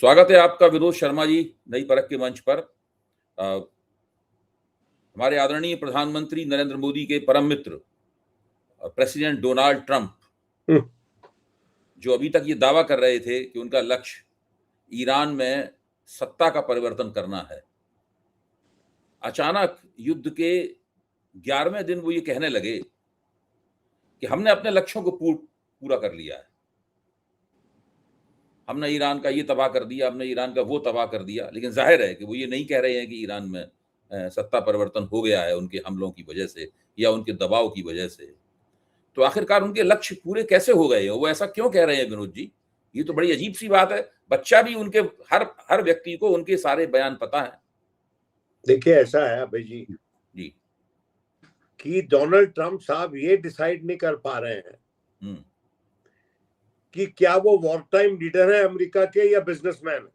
स्वागत है आपका विनोद शर्मा जी नई परख के मंच पर। हमारे आदरणीय प्रधानमंत्री नरेंद्र मोदी के परम मित्र प्रेसिडेंट डोनाल्ड ट्रंप जो अभी तक ये दावा कर रहे थे कि उनका लक्ष्य ईरान में सत्ता का परिवर्तन करना है, अचानक युद्ध के 11वें दिन वो ये कहने लगे कि हमने अपने लक्ष्यों को पूरा कर लिया है, हमने ईरान का ये तबाह कर दिया, हमने ईरान का वो तबाह कर दिया। लेकिन जाहिर है कि वो ये नहीं कह रहे हैं कि ईरान में सत्ता परिवर्तन हो गया है उनके हमलों की वजह से या उनके दबाव की वजह से। तो आखिरकार उनके लक्ष्य पूरे कैसे हो गए? वो ऐसा क्यों कह रहे हैं विनोद जी? ये तो बड़ी अजीब सी बात है। बच्चा भी उनके हर व्यक्ति को उनके सारे बयान पता है। देखिए, ऐसा है अभय जी जी कि डोनाल्ड ट्रंप साहब ये डिसाइड नहीं कर पा रहे हैं कि क्या वो वॉर टाइम लीडर है अमेरिका के या बिजनेसमैन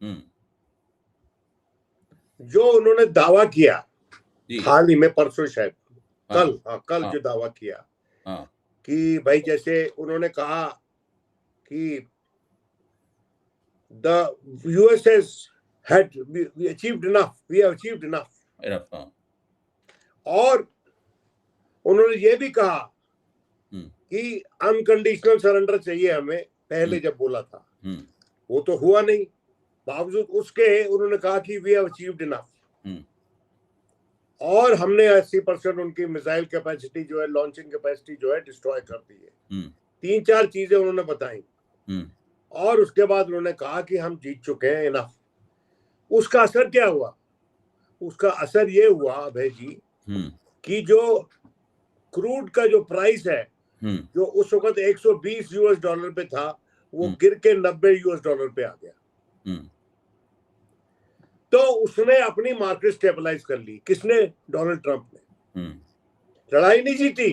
है। जो उन्होंने दावा किया हाल ही में, परसों शायद कल जो दावा किया कि भाई, जैसे उन्होंने कहा कि the US had we achieved enough, we have achieved enough। और उन्होंने ये भी कहा कि अनकंडीशनल सरेंडर चाहिए हमें, पहले जब बोला था वो तो हुआ नहीं। बावजूद उसके उन्होंने कहा कि वी हैव अचीव्ड इनफ, और हमने 80% उनकी मिसाइल कैपेसिटी जो है, लॉन्चिंग कैपेसिटी जो है, डिस्ट्रॉय कर दी है। 3-4 चीजें उन्होंने बताई और उसके बाद उन्होंने कहा कि हम जीत चुके हैं, इनफ। उसका असर क्या हुआ? उसका असर ये हुआ अभय जी कि जो क्रूड का जो प्राइस है, जो उस वक्त $120 पे था, वो गिर के $90 पे आ गया। तो उसने अपनी मार्केट स्टेबलाइज कर ली। किसने? डोनाल्ड ट्रंप ने। लड़ाई नहीं जीती,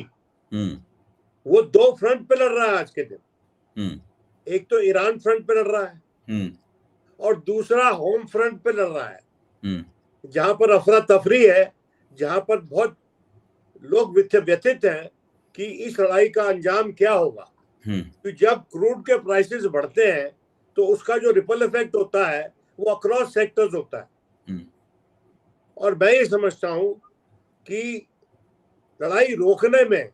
वो 2 फ्रंट पे लड़ रहा है आज के दिन। एक तो ईरान फ्रंट पे लड़ रहा है और दूसरा होम फ्रंट पे लड़ रहा है, जहां पर अफरा तफरी है, जहां पर बहुत लोग व्यथित हैं कि इस लड़ाई का अंजाम क्या होगा। तो जब क्रूड के प्राइसेस बढ़ते हैं तो उसका जो रिपल इफेक्ट होता है वो अक्रॉस सेक्टर्स होता है। और मैं ये समझता हूं कि लड़ाई रोकने में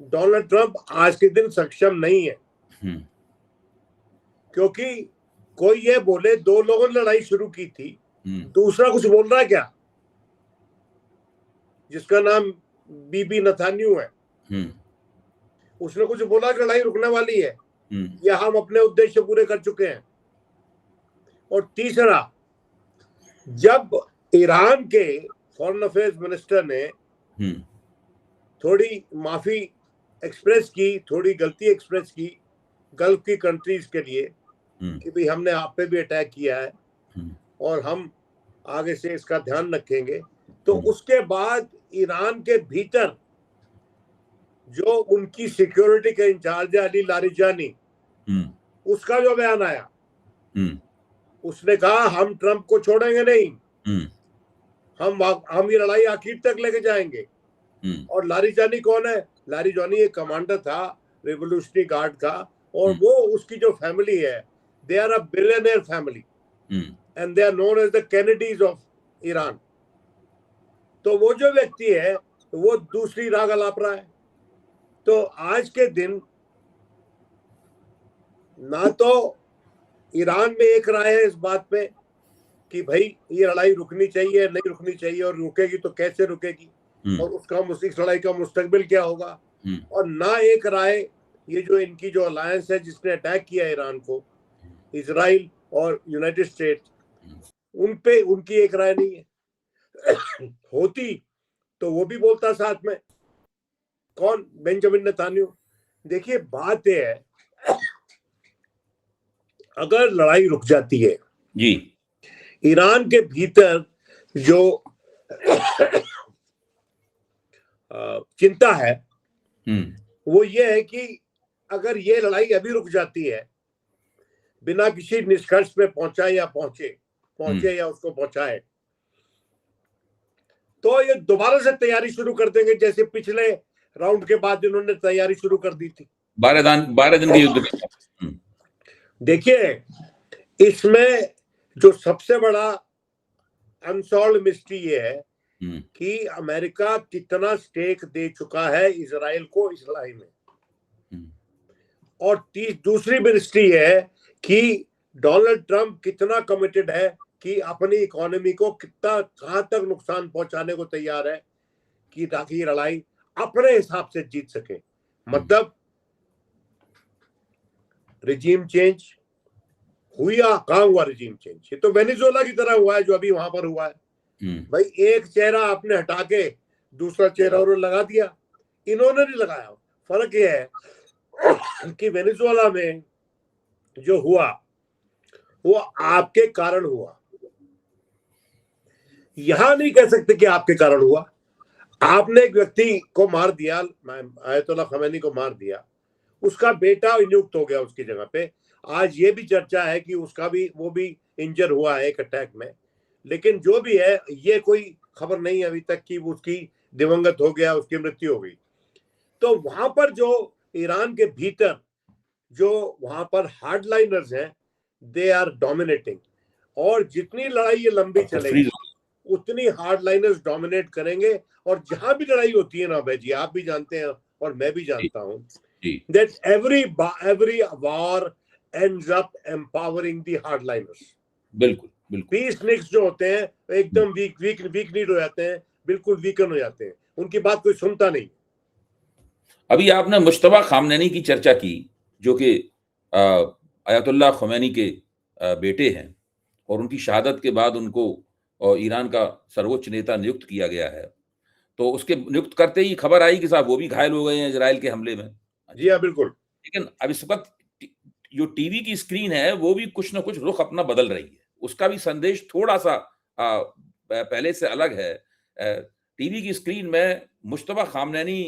डोनाल्ड ट्रंप आज के दिन सक्षम नहीं है, क्योंकि कोई ये बोले 2 लोगों ने लड़ाई शुरू की थी, दूसरा कुछ बोल रहा है क्या, जिसका नाम बीबी नेतन्याहू है, उसने कुछ बोला कि लड़ाई रुकने वाली है या हम अपने उद्देश्य पूरे कर चुके हैं। और तीसरा, जब ईरान के फॉरेन अफेयर्स मिनिस्टर ने थोड़ी माफी एक्सप्रेस की, थोड़ी गलती एक्सप्रेस की गल्फ की कंट्रीज के लिए कि भाई हमने आप पे भी अटैक किया है और हम आगे से इसका ध्यान रखेंगे, तो उसके बाद ईरान के भीतर जो उनकी सिक्योरिटी का इंचार्ज है अली लारिजानी, उसका जो बयान आया, उसने कहा हम ट्रंप को छोड़ेंगे नहीं, हम ये लड़ाई आखिर तक लेके जाएंगे। और लारिजानी कौन है? लारिजानी एक कमांडर था रेवोल्यूशनरी गार्ड का, और वो उसकी जो फैमिली है, they are a billionaire family and they are known as the Kennedys of Iran. तो वो जो व्यक्ति है वो दूसरी राग अलाप रहा है। तो आज के दिन ना तो ईरान में एक राय है इस बात पे कि भाई ये लड़ाई रुकनी चाहिए, नहीं रुकनी चाहिए, और रुकेगी तो कैसे रुकेगी, और इस लड़ाई का मुस्तकबिल क्या होगा। और ना एक राय ये जो इनकी जो अलायंस है जिसने अटैक किया ईरान को, इजराइल और यूनाइटेड स्टेट्स, उन पे उनकी एक राय नहीं है। होती तो वो भी बोलता साथ में। कौन? Benjamin Netanyahu. देखिए, बात यह है, अगर लड़ाई रुक जाती है जी, ईरान के भीतर जो चिंता है वो ये है कि अगर ये लड़ाई अभी रुक जाती है बिना किसी निष्कर्ष पे पहुंचे या उसको पहुंचाए, तो ये दोबारा से तैयारी शुरू कर देंगे, जैसे पिछले राउंड के बाद इन्होंने तैयारी शुरू कर दी थी 12 दिन के युद्ध के। देखिए, इसमें जो सबसे बड़ा अनसॉल्व्ड मिस्ट्री ये है कि अमेरिका कितना स्टेक दे चुका है इजराइल को इस लड़ाई में, और दूसरी मिस्ट्री है कि डोनाल्ड ट्रंप कितना कमिटेड है कि अपनी इकोनॉमी को कितना कहां तक नुकसान पहुंचाने को तैयार है कि ताकि ये लड़ाई अपने हिसाब से जीत सके। मतलब रिजीम चेंज हुआ, कहां हुआ रिजीम चेंज? ये तो वेनेजुएला की तरह हुआ है जो अभी वहां पर हुआ है। भाई एक चेहरा आपने हटा के दूसरा चेहरा और लगा दिया, इन्होंने नहीं लगाया। फर्क ये है कि वेनेजुएला में जो हुआ वो आपके कारण हुआ, यहां नहीं कह सकते कि आपके कारण हुआ। आपने एक व्यक्ति को मार दिया, आयतुल्लाह खमैनी को मार दिया, उसका बेटा नियुक्त हो गया उसकी जगह पे। आज ये भी चर्चा है कि उसका भी वो भी इंजर हुआ है एक अटैक में, लेकिन जो भी है ये कोई खबर नहीं अभी तक कि उसकी दिवंगत हो गया, उसकी मृत्यु हो गई। तो वहां पर जो ईरान के भीतर जो वहां पर हार्डलाइनर्स हैं, दे आर डोमिनेटिंग, और जितनी लड़ाई ये लंबी चलेगी उतनी हार्डलाइनर्स डोमिनेट करेंगे। और जहां भी लड़ाई होती है ना भाई जी, आप भी जानते हैं और मैं भी जानता हूं, that every war ends up empowering the hardliners। बिल्कुल पीसनिक्स जो होते हैं एकदम वीक नीड हो जाते हैं, बिल्कुल वीकन हो जाते हैं, उनकी बात कोई सुनता नहीं। अभी आपने मुश्तबा खामनैनी की चर्चा की, जो कि आयतुल्लाह खमैनी के बेटे हैं, और उनकी शहादत के बाद उनको ईरान का सर्वोच्च नेता नियुक्त किया गया है। तो उसके नियुक्त करते ही खबर आई कि साहब वो भी घायल हो गए हैं इजराइल के हमले में। जी हाँ, बिल्कुल। लेकिन अब इस वक्त जो टीवी की स्क्रीन है वो भी कुछ ना कुछ रुख अपना बदल रही है, उसका भी संदेश थोड़ा सा पहले से अलग है। टीवी की स्क्रीन में मुश्तबा खामनैनी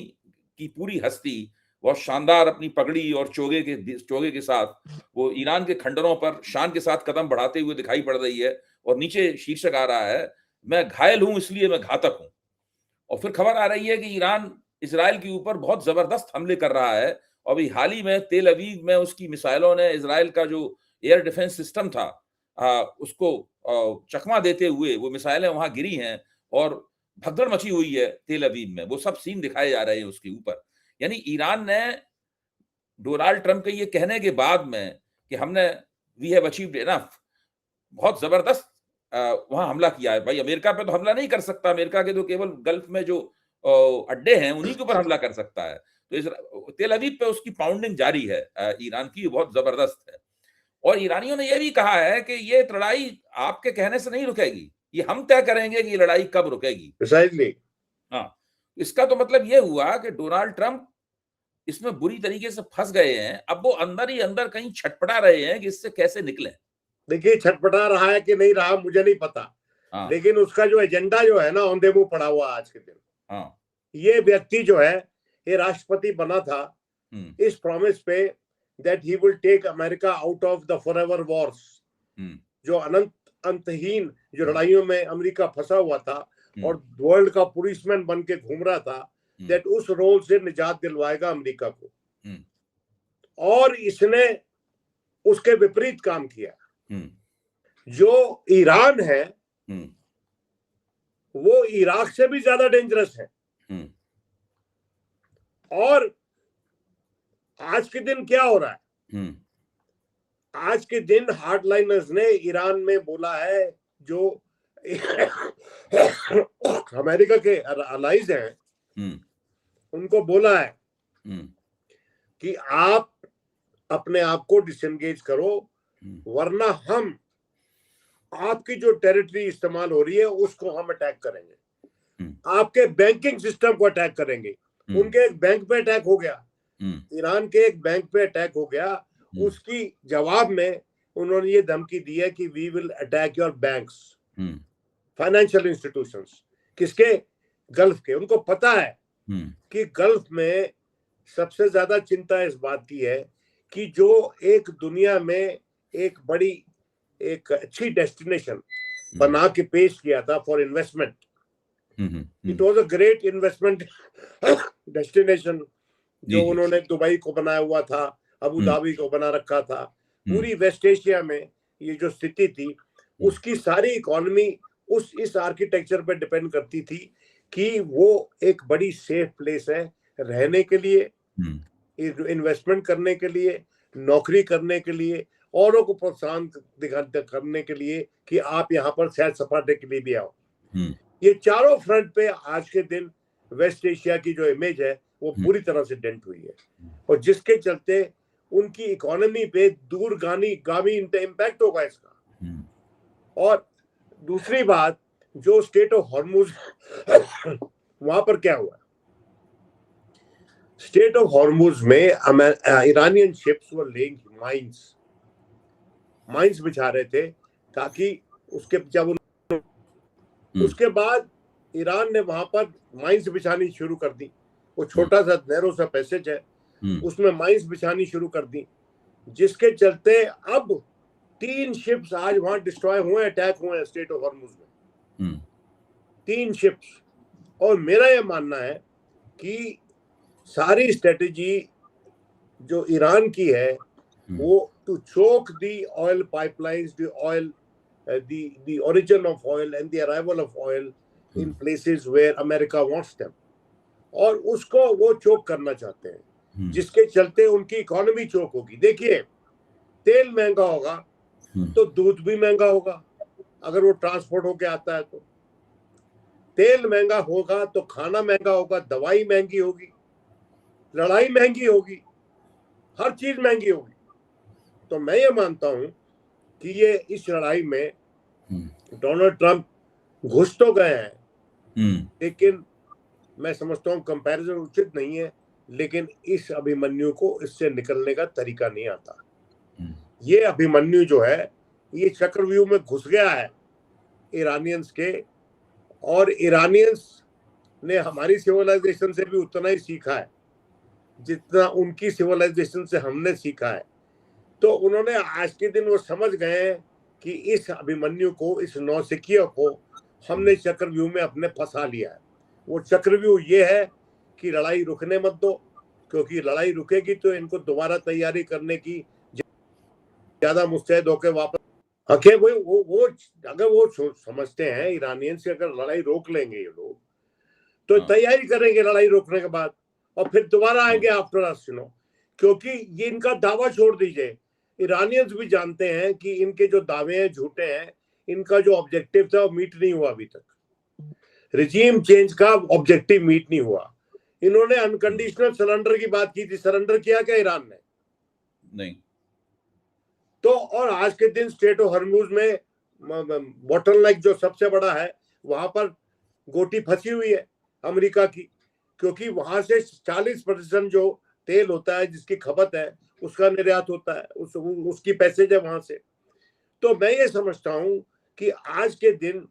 की पूरी हस्ती बहुत शानदार अपनी पगड़ी और चोगे के साथ वो ईरान के खंडरों पर शान के साथ कदम बढ़ाते हुए दिखाई पड़ रही है, और नीचे शीर्षक आ रहा है, मैं घायल हूं इसलिए मैं घातक हूं। और फिर खबर आ रही है कि ईरान इजराइल के ऊपर बहुत जबरदस्त हमले कर रहा है। और अभी हाल ही में तेल अवीव में उसकी मिसाइलों ने इजराइल का जो एयर डिफेंस सिस्टम था उसको चकमा देते हुए वो मिसाइलें वहां गिरी हैं, और भगदड़ मची हुई है तेल अवीव में। वो सब सीन दिखाए जा रहे हैं उसके ऊपर। यानी ईरान ने डोनाल्ड ट्रंप के ये कहने के बाद में कि हमने वी हैव अचीव्ड इनफ, बहुत जबरदस्त वहां हमला किया है। भाई अमेरिका पे तो हमला नहीं कर सकता, अमेरिका के तो केवल गल्फ में जो अड्डे हैं उन्हीं के ऊपर हमला कर सकता है। तो तेल अवीव पे उसकी पाउंडिंग जारी है ईरान की, बहुत जबरदस्त है। और ईरानियों ने यह भी कहा है कि ये लड़ाई आपके कहने से नहीं रुकेगी, ये हम तय करेंगे कि ये लड़ाई कब रुकेगी। हाँ, इसका तो मतलब ये हुआ कि डोनाल्ड ट्रंप इसमें बुरी तरीके से फंस गए हैं। अब वो अंदर ही अंदर कहीं छटपटा रहे हैं कि इससे कैसे निकले। देखिए, छटपटा रहा है कि नहीं रहा मुझे नहीं पता, लेकिन उसका जो एजेंडा जो है ना औंधे मुंह पड़ा हुआ आज के दिन। ये व्यक्ति जो है ये राष्ट्रपति बना था इस प्रॉमिस पे that he will take America out of the forever wars, जो अंतहीन जो लड़ाइयों में अमेरिका फंसा हुआ था और वर्ल्ड का पुलिसमैन बन के घूम रहा था, that उस रोल से निजात दिलवाएगा अमेरिका को। और इसने उसके विपरीत काम किया। जो ईरान है वो इराक से भी ज्यादा डेंजरस है। और आज के दिन क्या हो रहा है? आज के दिन हार्डलाइनर्स ने ईरान में बोला है, जो अमेरिका के अलाइज हैं उनको बोला है कि आप अपने आप को डिसएंगेज करो, वरना हम आपकी जो टेरिटरी इस्तेमाल हो रही है उसको हम अटैक करेंगे, आपके बैंकिंग सिस्टम को अटैक करेंगे। उनके एक बैंक पे अटैक हो गया, ईरान के एक बैंक पे अटैक हो गया। उसकी जवाब में उन्होंने ये धमकी दी है कि we will attack your banks, financial institutions. किसके? गल्फ के। उनको पता है कि गल्फ में सबसे ज्यादा चिंता इस बात की है कि जो एक दुनिया में एक बड़ी एक अच्छी डेस्टिनेशन बना के पेश किया था for investment, it was a great investment destination, जो उन्होंने दुबई को बनाया हुआ था, अबू धाबी को बना रखा था, पूरी वेस्ट एशिया में ये जो स्थिति थी उसकी सारी इकोनॉमी इस आर्किटेक्चर पे डिपेंड करती थी कि वो एक बड़ी सेफ प्लेस है रहने के लिए, इन्वेस्टमेंट करने के लिए, नौकरी करने के लिए, औरों को प्रोत्साहन करने के लिए कि आप यहाँ पर सैर सपाटे के लिए भी आओ। ये चारों फ्रंट पे आज के दिन वेस्ट एशिया की जो इमेज है वो पूरी तरह से डेंट हुई है, और जिसके चलते उनकी इकोनॉमी पे दूरगामी इम्पैक्ट होगा इसका। और दूसरी बात, जो स्टेट ऑफ हॉर्मुज वहां पर क्या हुआ, स्टेट ऑफ हॉर्मुज में ईरानियन शिप्स वर लेइंग माइंस बिछा रहे थे ताकि उसके बाद ईरान ने वहां पर माइंस बिछानी शुरू कर दी। वो छोटा सा नैरो सा पैसेज है, उसमें माइंस बिछानी शुरू कर दी, जिसके चलते अब 3 शिप्स आज वहां डिस्ट्रॉय हुए, अटैक हुए हैं स्टेट ऑफ हॉर्मुज में, 3 शिप्स। और मेरा यह मानना है कि सारी स्ट्रेटेजी जो ईरान की है वो to choke the oil pipelines, the origin of oil and the arrival of oil in places where America wants them, और उसको वो चोक करना चाहते हैं, जिसके चलते उनकी इकोनॉमी चोक होगी। देखिए, तेल महंगा होगा तो दूध भी महंगा होगा, अगर वो ट्रांसपोर्ट होके आता है तो। तेल महंगा होगा तो खाना महंगा होगा, दवाई महंगी होगी, लड़ाई महंगी होगी, हर चीज महंगी होगी। तो मैं ये मानता हूं कि ये इस लड़ाई में डोनाल्ड ट्रंप घुस तो गए हैं, लेकिन मैं समझता हूं कंपैरिजन उचित नहीं है, लेकिन इस अभिमन्यु को इससे निकलने का तरीका नहीं आता। ये अभिमन्यु जो है ये चक्रव्यूह में घुस गया है ईरानियंस के, और ईरानियंस ने हमारी सिविलाइजेशन से भी उतना ही सीखा है जितना उनकी सिविलाइजेशन से हमने सीखा है। तो उन्होंने आज के दिन वो समझ गए कि इस अभिमन्यु को, इस नौसिखिया को हमने चक्रव्यूह में अपने फंसा लिया है। वो चक्रव्यूह ये है कि लड़ाई रुकने मत दो, क्योंकि लड़ाई रुकेगी तो इनको दोबारा तैयारी करने की ज्यादा मुस्तैद होकर वापस वो अगर वो समझते हैं ईरानियंस, अगर लड़ाई रोक लेंगे ये लोग तो तैयारी करेंगे लड़ाई रोकने के बाद, और फिर दोबारा आएंगे आफ्टर अस, क्योंकि ये इनका दावा छोड़ दीजिए। ईरानियंस भी जानते हैं कि इनके जो दावे हैं झूठे हैं, इनका जो ऑब्जेक्टिव था वो मीट नहीं हुआ अभी तक, रिजीम चेंज का ऑब्जेक्टिव मीट नहीं हुआ। इन्होंने अनकंडीशनल सरेंडर की बात की थी, सरेंडर किया क्या ईरान ने? नहीं। तो और आज के दिन स्टेट ऑफ हॉर्मुज में बोटलनेक जो सबसे बड़ा है, वहां पर गोटी फंसी हुई है अमेरिका की, क्योंकि वहां से 40% जो तेल होता है जिसकी खपत है उसका निर्यात होता है, उसकी पैसेज है वहां से। तो मैं ये समझता हूं कि आज के दिन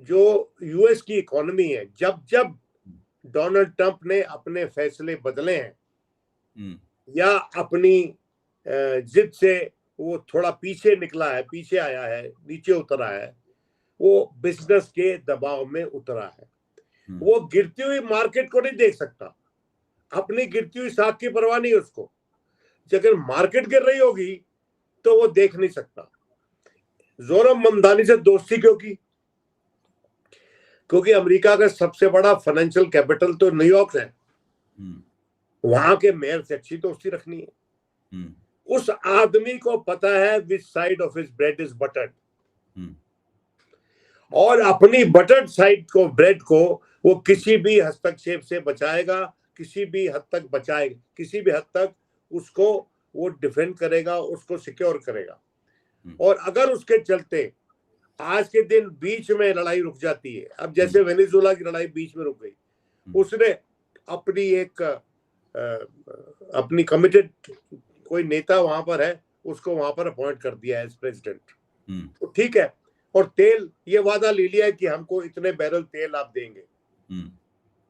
जो यूएस की इकोनॉमी है, जब डोनाल्ड ट्रंप ने अपने फैसले बदले हैं या अपनी जिद से वो थोड़ा पीछे निकला है, पीछे आया है, नीचे उतरा है, वो बिजनेस के दबाव में उतरा है। वो गिरती हुई मार्केट को नहीं देख सकता, अपनी गिरती हुई साख की परवाह नहीं उसको। अगर मार्केट गिर रही होगी तो वो देख नहीं सकता। जोरम ममदानी से दोस्ती क्यों की? क्योंकि अमेरिका का सबसे बड़ा फाइनेंशियल कैपिटल तो न्यूयॉर्क है, वहां के मेयर से अच्छी दोस्ती रखनी है। उस आदमी को पता है which side of his bread is buttered, और अपनी बटर्ड साइड को, ब्रेड को वो किसी भी हस्तक्षेप से बचाएगा, किसी भी हद तक बचाएगा, किसी भी हद तक उसको वो डिफेंड करेगा, उसको सिक्योर करेगा। और अगर उसके चलते आज के दिन बीच में लड़ाई रुक जाती है, अब जैसे वेनेजुएला की लड़ाई बीच में रुक गई, उसने अपनी कमिटेड कोई नेता वहां पर है, उसको वहां पर अपॉइंट कर दिया है एज प्रेसिडेंट, तो ठीक है। और तेल, ये वादा ले लिया है कि हमको इतने बैरल तेल आप देंगे,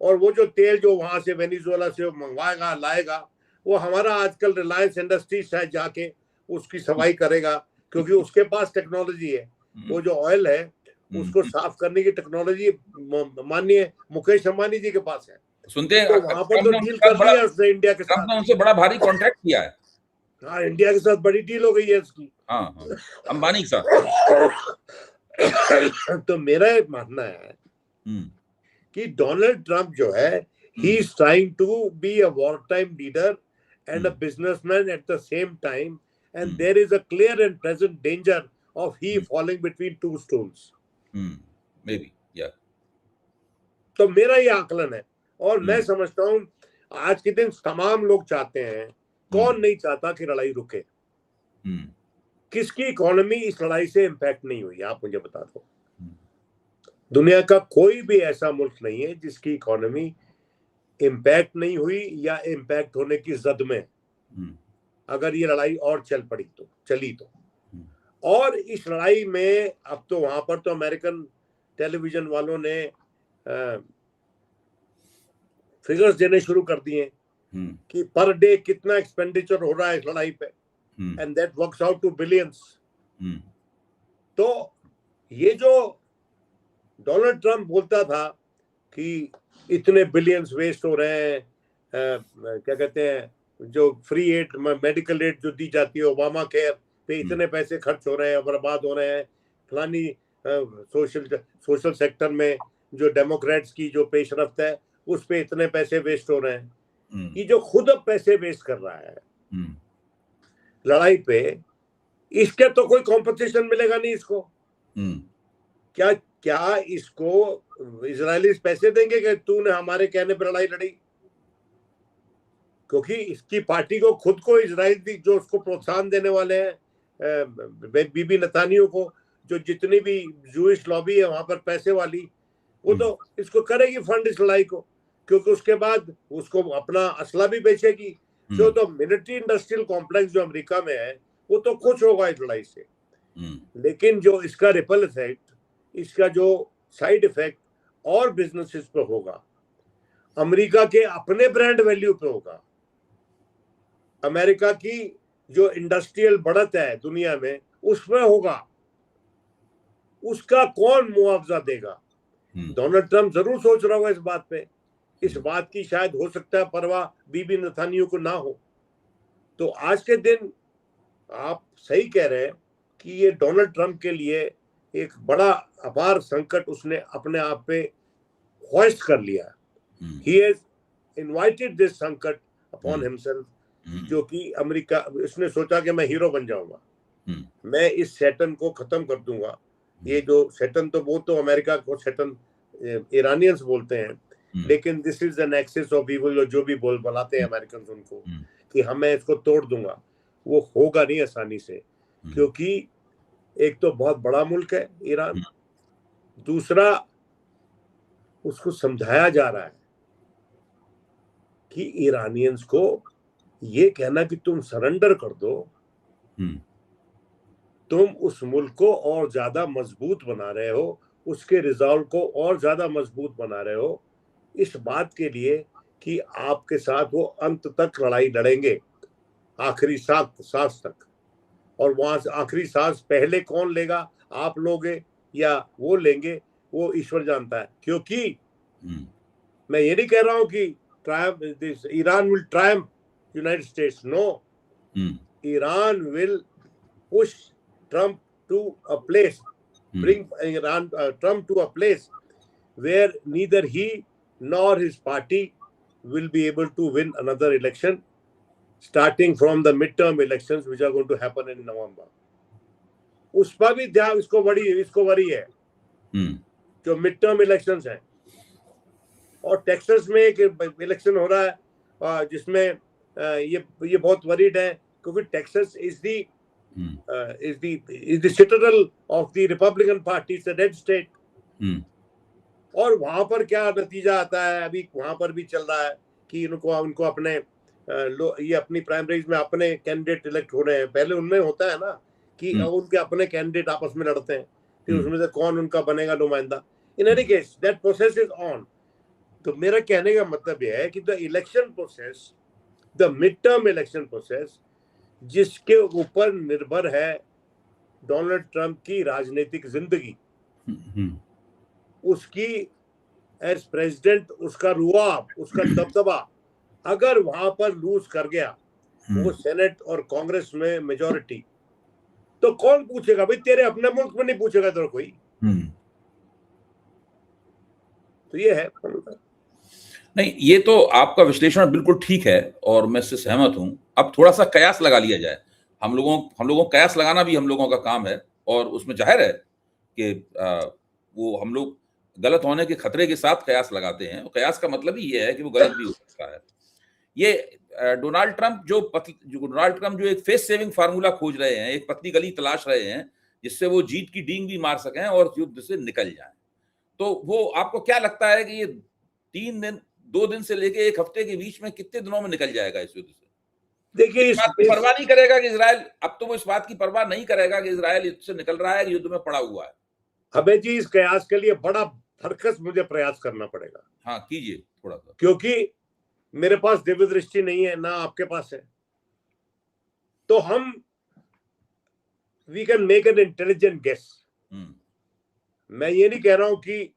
और वो जो तेल जो वहां से वेनेजुएला से मंगवाएगा, लाएगा, वो हमारा आजकल रिलायंस इंडस्ट्रीज शायद जाके उसकी सफाई करेगा, क्योंकि उसके पास टेक्नोलॉजी है। वो जो ऑयल है उसको साफ करने की टेक्नोलॉजी माननीय मुकेश अंबानी जी के पास है। सुनते हैं तो वहां पर तो डील कर दिया उसने इंडिया के साथ, उनसे बड़ा भारी कॉन्ट्रैक्ट किया है। हाँ, इंडिया के साथ बड़ी डील हो गई है इसकी। हाँ हाँ, अंबानी के साथ। तो मेरा एक मानना है कि डोनाल्ड ट्रंप जो है, he is trying to be a war time leader and a businessman at the same time, and there is a clear and present danger of he falling between two stools. Maybe, yeah. तो मेरा ये आकलन है, और मैं समझता हूँ आज के दिन तमाम लोग चाहते हैं, कौन नहीं चाहता कि लड़ाई रुके? किसकी इकोनॉमी इस लड़ाई से इंपैक्ट नहीं हुई, आप मुझे बता दो। दुनिया का कोई भी ऐसा मुल्क नहीं है जिसकी इकोनॉमी इम्पैक्ट नहीं हुई या इम्पैक्ट होने की जद में, अगर ये लड़ाई और चली तो। और इस लड़ाई में अब तो वहां पर तो अमेरिकन टेलीविजन वालों ने फिगर्स देने शुरू कर दिए कि पर डे कितना एक्सपेंडिचर हो रहा है इस लड़ाई पे, and that works out to billions. तो ये जो डोनाल्ड ट्रंप बोलता था कि इतने बिलियंस वेस्ट हो रहे हैं, क्या कहते हैं, जो फ्री एड, मेडिकल एड जो दी जाती है, ओबामा केयर पे इतने पैसे खर्च हो रहे हैं, बर्बाद हो रहे हैं, फलानी सोशल सेक्टर में जो डेमोक्रेट्स की जो पेशरफ्त है उस पे इतने पैसे वेस्ट हो रहे हैं। ये जो खुद अब पैसे वेस्ट कर रहा है लड़ाई पे, इसके तो कोई कॉम्पिटिशन मिलेगा नहीं इसको। क्या इसको इजरायली पैसे देंगे कि तूने हमारे कहने पर लड़ाई लड़ी? क्योंकि इसकी पार्टी को खुद को इजराइल जो उसको प्रोत्साहन देने वाले हैं, बीबी नेतान्याहू को, जो जितनी भी जूइश लॉबी है वहां पर पैसे वाली, वो तो इसको करेगी फंड इस लड़ाई को, क्योंकि उसके बाद उसको अपना असला भी बेचेगी। तो मिलिट्री इंडस्ट्रियल कॉम्प्लेक्स जो अमेरिका में है वो तो खुश होगा इस लड़ाई से, लेकिन जो इसका रिपल इफेक्ट, इसका जो साइड इफेक्ट और बिजनेसेस पे होगा, अमेरिका के अपने ब्रांड वैल्यू पे होगा, अमेरिका की जो इंडस्ट्रियल बढ़त है दुनिया में उसमें होगा, उसका कौन मुआवजा देगा? डोनाल्ड ट्रंप जरूर सोच रहा होगा इस बात पे। इस बात की शायद हो सकता है परवाह बीबी नेतान्याहू को ना हो। तो आज के दिन आप सही कह रहे हैं कि ये डोनाल्ड ट्रंप के लिए एक बड़ा अपार संकट उसने अपने आप पे होस्ट कर लिया। ही हैज इनवाइटेड दिस संकट अपॉन हिमसेल्फ, जो कि अमेरिका, उसने सोचा कि मैं हीरो बन जाऊंगा, मैं इस सैटन को खत्म कर दूंगा। ये जो सैटन, तो वो तो अमेरिका को सैटन ईरानियंस बोलते हैं, लेकिन this is the nexus of evil, जो भी बुलाते हैं अमेरिकन उनको, कि हमें इसको तोड़ दूंगा। वो होगा नहीं आसानी से, क्योंकि एक तो बहुत बड़ा मुल्क है ईरान, दूसरा उसको समझाया जा रहा है कि ईरानियंस को ये कहना कि तुम सरेंडर कर दो, तुम उस मुल्क को और ज्यादा मजबूत बना रहे हो, उसके रिजॉल्व को और ज्यादा मजबूत बना रहे हो, इस बात के लिए कि आपके साथ वो अंत तक लड़ाई लड़ेंगे, आखिरी सांस तक। और वहां से आखिरी सांस पहले कौन लेगा, आप लोगे या वो लेंगे, वो ईश्वर जानता है। क्योंकि मैं ये नहीं कह रहा हूं कि Iran will triumph United States, no, Iran will push Trump to a place, bring Iran, Trump to a place where neither he nor his party will be able to win another election, starting from the midterm elections which are going to happen in November. उस पर भी ध्यान इसको worry है जो midterm elections हैं। और Texas में एक इलेक्शन हो रहा है जिसमें ये बहुत वरीड है, क्योंकि Texas is the citadel of the Republican Party, it's a red state. और वहां पर क्या नतीजा आता है, अभी वहां पर भी चल रहा है कि उनको अपने ये अपनी प्राइमरीज में अपने कैंडिडेट इलेक्ट हो रहे हैं। पहले उनमें होता है ना कि उनके अपने कैंडिडेट आपस में लड़ते हैं, फिर उसमें से कौन उनका बनेगा नुमाइंदा। In any case that process is on. तो मेरा कहने का मतलब यह है कि the election process, the mid term election process, जिसके ऊपर निर्भर है डोनाल्ड ट्रंप की राजनीतिक जिंदगी, उसकी एज प्रेसिडेंट, उसका रुआब, उसका दबदबा, अगर वहां पर लूज कर गया वो सेनेट और कांग्रेस में मेजॉरिटी, तो कौन पूछेगा भाई? तेरे अपने मुल्क में नहीं पूछेगा तो कोई। तो ये है नहीं, ये तो आपका विश्लेषण बिल्कुल ठीक है और मैं इससे सहमत हूं। अब थोड़ा सा कयास लगा लिया जाए। हम लोगों कयास लगाना भी हम लोगों का काम है और उसमें जाहिर है कि वो हम लोग गलत होने के खतरे के साथ कयास लगाते हैं। कयास का मतलब ही ये है कि वो गलत भी हो सकता है। ये डोनाल्ड ट्रंप जो एक फेस सेविंग फार्मूला खोज रहे हैं, एक पतली गली तलाश रहे हैं जिससे वो जीत की डींग भी मार सकें और युद्ध से निकल जाएं। तो वो आपको क्या लगता है कि ये 2 दिन से लेके 1 हफ्ते के बीच में कितने दिनों में निकल जाएगा इस युद्ध से? देखिए, इस बात की परवाह नहीं करेगा कि इजराइल, अब तो वो इस बात की परवाह नहीं करेगा कि इजराइल युद्ध से निकल रहा है, युद्ध में पड़ा हुआ है। अबे जी, इस कयास के लिए बड़ा फरकस मुझे प्रयास करना पड़ेगा। हाँ, कीजिए थोड़ा सा। क्योंकि मेरे पास दिव्य दृष्टि नहीं है, ना आपके पास है। तो हम we can make an intelligent guess. मैं ये नहीं कह रहा हूं कि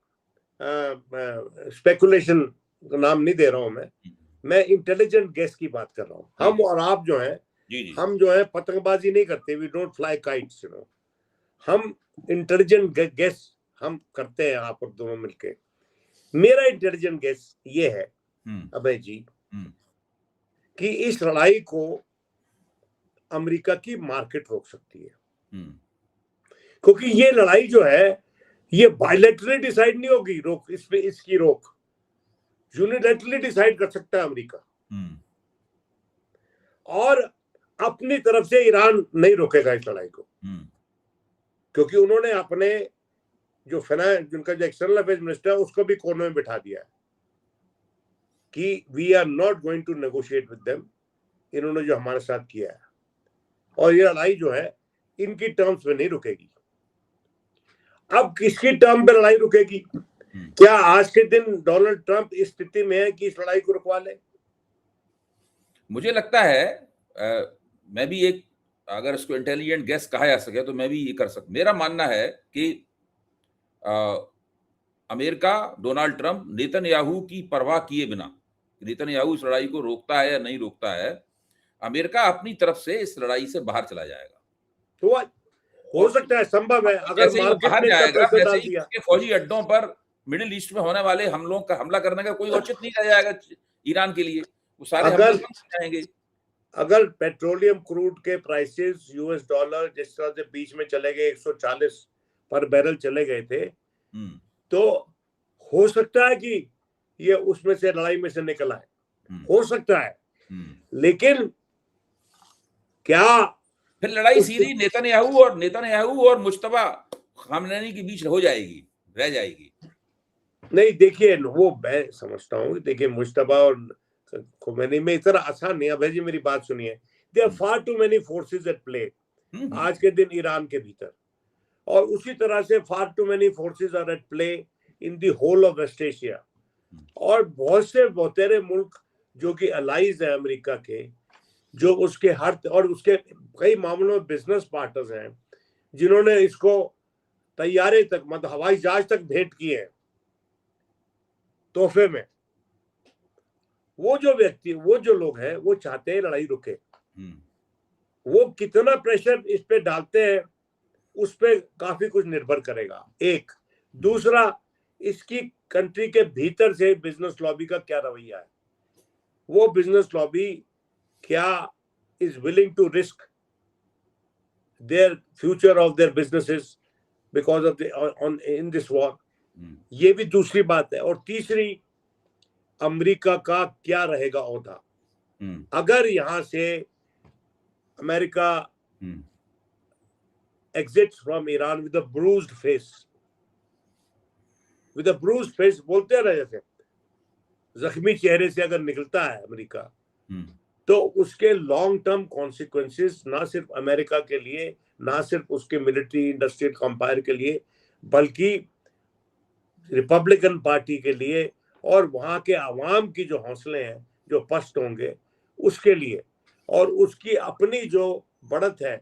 स्पेकुलेशन का नाम नहीं दे रहा हूं मैं इंटेलिजेंट गेस की बात कर रहा हूं। हम और आप जो है, हम जो है पतंगबाजी नहीं करते, we don't fly kites, you know. हम इंटेलिजेंट गेस हम करते हैं, आप और दोनों मिलके। मेरा इंटेलिजेंट गेस ये है अभय जी कि इस लड़ाई को अमेरिका की मार्केट रोक सकती है। क्योंकि ये लड़ाई जो है, ये बायलैटरली डिसाइड नहीं होगी रोक, इस पे इसकी रोक यूनिलैटरली डिसाइड कर सकता है अमेरिका। और अपनी तरफ से ईरान नहीं रोकेगा इस लड़ाई को, क्योंकि उन्होंने अपने जो जिनका जो एक्सटर्नल अफेयर्स मिनिस्टर है उसको भी कोने में बिठा दिया है कि we are not going to negotiate with them, इन्होंने जो हमारे साथ किया है। और ये लड़ाई जो है इनकी टर्म्स में नहीं रुकेगी। अब किसकी टर्म पे लड़ाई रुकेगी? क्या आज के दिन डोनाल्ड ट्रंप इस स्थिति में है कि इस लड़ाई को रुकवा ले? मुझे लगता है मैं भी एक, अगर इसको इंटेलिजेंट गेस कहा जा सके तो मैं भी ये कर सकता। मेरा मानना है कि अमेरिका, डोनाल्ड ट्रंप नेतन्याहू की परवाह किए बिना, नेतन्याहू इस लड़ाई को रोकता है या नहीं रोकता है, अमेरिका अपनी तरफ से इस लड़ाई से बाहर चला जाएगा। तो हो सकता है, संभव है, अगर बाहर जाएगा वैसे ही उसके फौजी अड्डों पर मिडिल ईस्ट में होने वाले हमला करने का कोई औचित्य नहीं रह जाएगा ईरान के लिए। वो सारे हमले बंद हो जाएंगे। अगर पेट्रोलियम क्रूड के प्राइसेस यूएस डॉलर जिस तरह से बीच में चले गए, 140 पर बैरल चले गए थे, तो हो सकता है कि ये उसमें से लड़ाई में से निकल आए, हो सकता है। लेकिन क्या फिर लड़ाई सीधी नेतन्याहू और मुश्तबा खामनैनी के बीच हो जाएगी, रह जाएगी? नहीं, देखिए, वो मैं समझता हूँ, देखिए मुश्तबा और खामनैनी में इतना आसान नहीं है। भाई जी मेरी बात सुनिए, there are far too many forces at play आज के दिन ईरान के भीतर, और उसी तरह से far too many forces are at play in the whole of West Asia. और बहुत से बहुतेरे मुल्क जो कि अलाइज है अमेरिका के, जो उसके और उसके कई मामलों में बिजनेस पार्टनर्स हैं, जिन्होंने इसको तैयारे तक, मतलब हवाई जहाज तक भेंट किए हैं तोहफे में। वो जो लोग हैं वो चाहते हैं लड़ाई रुके। वो कितना प्रेशर इस पे डालते हैं उस पे काफी कुछ निर्भर करेगा, एक। दूसरा, इसकी कंट्री के भीतर से बिजनेस लॉबी का क्या रवैया है। वो बिजनेस लॉबी क्या is willing to risk their future of their businesses because of in this war? ये भी दूसरी बात है। और तीसरी, अमेरिका का क्या रहेगा औहदा अगर यहां से America exits from Iran with a bruised face, बोलते हैं ना, जैसे जख्मी चेहरे से अगर निकलता है अमेरिका, तो उसके लॉन्ग टर्म कॉन्सिक्वेंसेस ना सिर्फ अमेरिका के लिए, ना सिर्फ उसके मिलिट्री इंडस्ट्रियल कंपायर के लिए, बल्कि रिपब्लिकन पार्टी के लिए और वहां के अवाम की जो हौसले हैं जो पस्त होंगे उसके लिए, और उसकी अपनी जो बढ़त है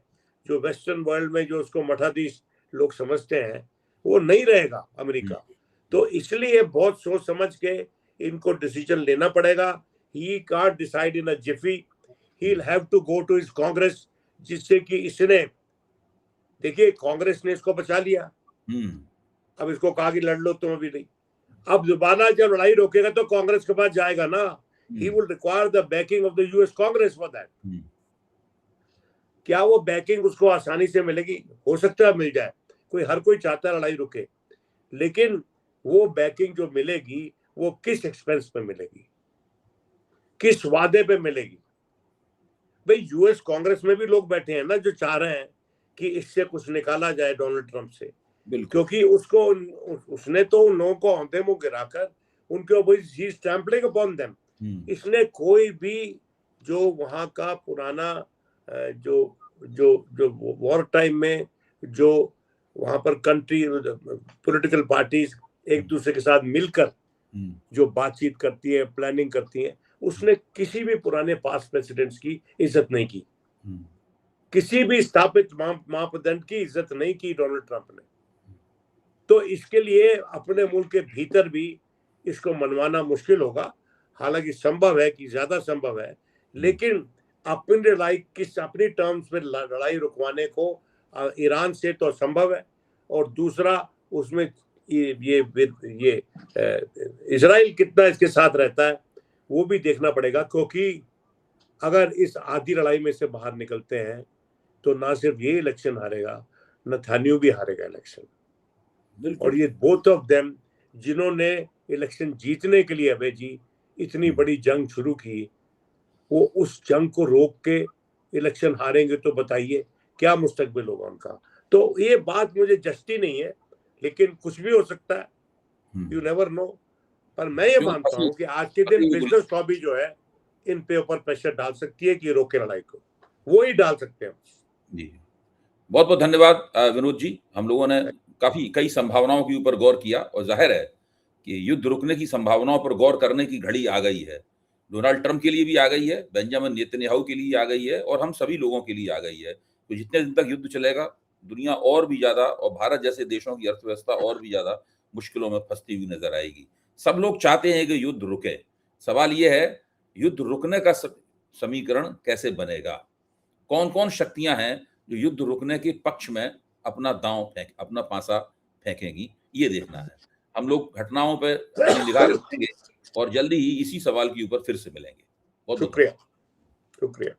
जो वेस्टर्न वर्ल्ड में जो उसको मठाधीश लोग समझते हैं, वो नहीं रहेगा अमेरिका। तो इसलिए बहुत सोच समझ के इनको डिसीजन लेना पड़ेगा। He can't decide in a jiffy. he'll have to go to his Congress, जिससे कि इसने, देखिए कांग्रेस ने इसको बचा लिया, अब इसको कहा कि लड़ लो तुम, अभी नहीं, अब दोबारा जब लड़ाई रोकेगा तो कांग्रेस के पास जाएगा ना, he will require the backing of the US Congress for that. क्या वो बैकिंग उसको आसानी से मिलेगी? हो सकता है मिल जाए, हर कोई चाहता है लड़ाई रुके, लेकिन वो बैकिंग जो मिलेगी वो किस एक्सपेंस पे मिलेगी, किस वादे पे मिलेगी? भाई यूएस कांग्रेस में भी लोग बैठे हैं ना जो चाह रहे हैं कि इससे कुछ निकाला जाए डोनाल्ड ट्रंप से, क्योंकि उसने तो उन लोगों को औंधे मुंह गिराकर उनके ऊपर ही स्टैम्पलिंग अपॉन देम, इसने कोई भी जो वहां का पुराना जो जो जो वॉर टाइम में जो वहां पर कंट्री पॉलिटिकल पार्टीज एक दूसरे के साथ मिलकर जो बातचीत करती है, प्लानिंग करती है, उसने किसी भी पुराने पास्ट प्रेसिडेंट्स की इज्जत नहीं की, किसी भी स्थापित मापदंड की इज्जत नहीं की डोनाल्ड ट्रंप ने। तो इसके लिए अपने मुल्क के भीतर भी इसको मनवाना मुश्किल होगा, हालांकि संभव है कि ज्यादा संभव है, लेकिन अपनी टर्म्स में लड़ाई रुकवाने को ईरान से तो संभव है, और दूसरा उसमें ये इजराइल कितना इसके साथ रहता है वो भी देखना पड़ेगा, क्योंकि अगर इस आधी लड़ाई में से बाहर निकलते हैं तो ना सिर्फ ये इलेक्शन हारेगा, नेतन्याहू भी हारेगा इलेक्शन। और ये बोथ ऑफ देम जिन्होंने इलेक्शन जीतने के लिए अबे जी इतनी बड़ी जंग शुरू की, वो उस जंग को रोक के इलेक्शन हारेंगे तो बताइए क्या मुस्तकबिल होगा उनका। तो ये बात मुझे जस्टी नहीं है, लेकिन कुछ भी हो सकता है, यू नेवर नो। पर मैं ये मानता हूँ कि आज के दिन बिजनेस लॉबी जो है इन पे ऊपर प्रेशर डाल सकती है कि रोके लड़ाई को, वो ही डाल सकते हैं जी। बहुत बहुत धन्यवाद विनोद जी। हम लोगों ने कई संभावनाओं के ऊपर गौर किया, और जाहिर है कि युद्ध रुकने की संभावनाओं पर गौर करने की घड़ी आ गई है। डोनाल्ड ट्रंप के लिए भी आ गई है, बेंजामिन नेतन्याहू के लिए आ गई है, और हम सभी लोगों के लिए आ गई है। तो जितने दिन तक युद्ध चलेगा दुनिया और भी ज्यादा, और भारत जैसे देशों की अर्थव्यवस्था और भी ज्यादा मुश्किलों में फंसती हुई नजर आएगी। सब लोग चाहते हैं कि युद्ध रुके। सवाल यह है युद्ध रुकने का समीकरण कैसे बनेगा, कौन कौन शक्तियां हैं जो युद्ध रुकने के पक्ष में अपना पासा फेंकेंगी, ये देखना है। हम लोग घटनाओं पर निगाह रखेंगे और जल्दी ही इसी सवाल के ऊपर फिर से मिलेंगे। बहुत शुक्रिया।